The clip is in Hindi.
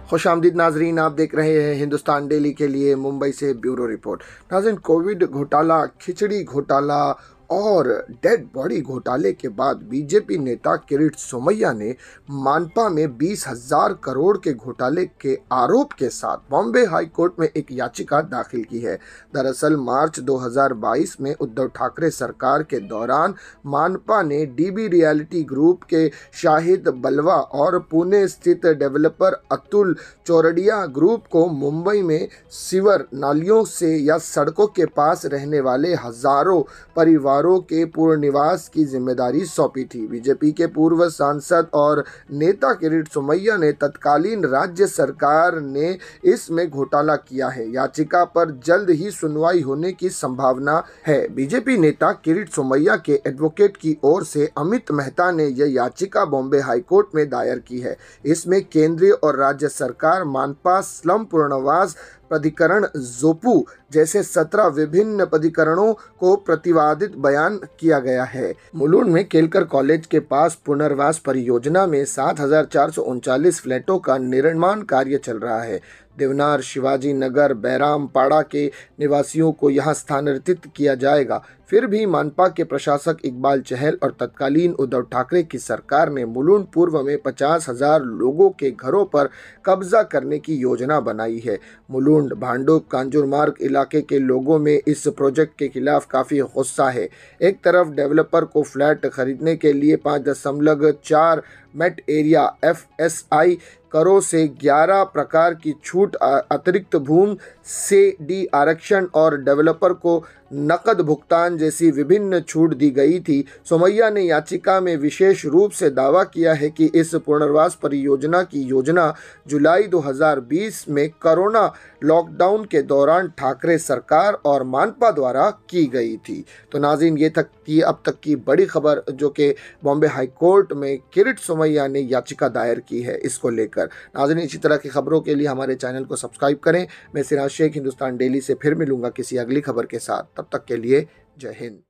खुशामदीद नाजरीन, आप देख रहे हैं हिंदुस्तान डेली के लिए मुंबई से ब्यूरो रिपोर्ट। नाजरीन, कोविड घोटाला, खिचड़ी घोटाला और डेड बॉडी घोटाले के बाद बीजेपी नेता किरीट सोमैया ने मानपा में 20,000 करोड़ के घोटाले के आरोप के साथ बॉम्बे हाई कोर्ट में एक याचिका दाखिल की है। दरअसल मार्च 2022 में उद्धव ठाकरे सरकार के दौरान मानपा ने डीबी रियलिटी ग्रुप के शाहिद बलवा और पुणे स्थित डेवलपर अतुल चौरडिया ग्रुप को मुंबई में सीवर नालियों से या सड़कों के पास रहने वाले हजारों परिवारों के पुनर्निवास की जिम्मेदारी सौंपी थी। बीजेपी के पूर्व सांसद और नेता किरीट सोमैया ने तत्कालीन राज्य सरकार ने इसमें घोटाला किया है। याचिका पर जल्द ही सुनवाई होने की संभावना है। बीजेपी नेता किरीट सोमैया के एडवोकेट की ओर से अमित मेहता ने यह याचिका बॉम्बे हाईकोर्ट में दायर की है। इसमें केंद्रीय और राज्य सरकार, मानपा, स्लम पुनर्वास प्राधिकरण जोपू जैसे 17 विभिन्न प्राधिकरणों को प्रतिवादित बयान किया गया है। मुलुंड में केलकर कॉलेज के पास पुनर्वास परियोजना में 7,439 फ्लैटों का निर्माण कार्य चल रहा है। देवनार, शिवाजी नगर, बैराम पाड़ा के निवासियों को यहां स्थानांतरित किया जाएगा। फिर भी मानपा के प्रशासक इकबाल चहल और तत्कालीन उद्धव ठाकरे की सरकार ने मुलुंड पूर्व में 50,000 लोगों के घरों पर कब्जा करने की योजना बनाई है। मुलुंड, भांडुप, कांजूरमार्ग इलाके के लोगों में इस प्रोजेक्ट के खिलाफ काफ़ी गुस्सा है। एक तरफ डेवलपर को फ्लैट खरीदने के लिए 5.4 मेट एरिया FSI करों से 11 प्रकार की छूट, अतिरिक्त भूमि से डी आरक्षण और डेवलपर को नकद भुगतान जैसी विभिन्न छूट दी गई थी। सोमैया ने याचिका में विशेष रूप से दावा किया है कि इस पुनर्वास परियोजना की योजना जुलाई 2020 में कोरोना लॉकडाउन के दौरान ठाकरे सरकार और मानपा द्वारा की गई थी। तो नाज़रीन, ये तक की अब तक की बड़ी खबर जो कि बॉम्बे हाई कोर्ट में किरीट सोमैया ने याचिका दायर की है, इसको लेकर। नाज़रीन, इसी तरह की खबरों के लिए हमारे चैनल को सब्सक्राइब करें। मैं सिराज शेख हिंदुस्तान डेली से फिर मिलूंगा किसी अगली खबर के साथ। तब तक के लिए जय हिंद।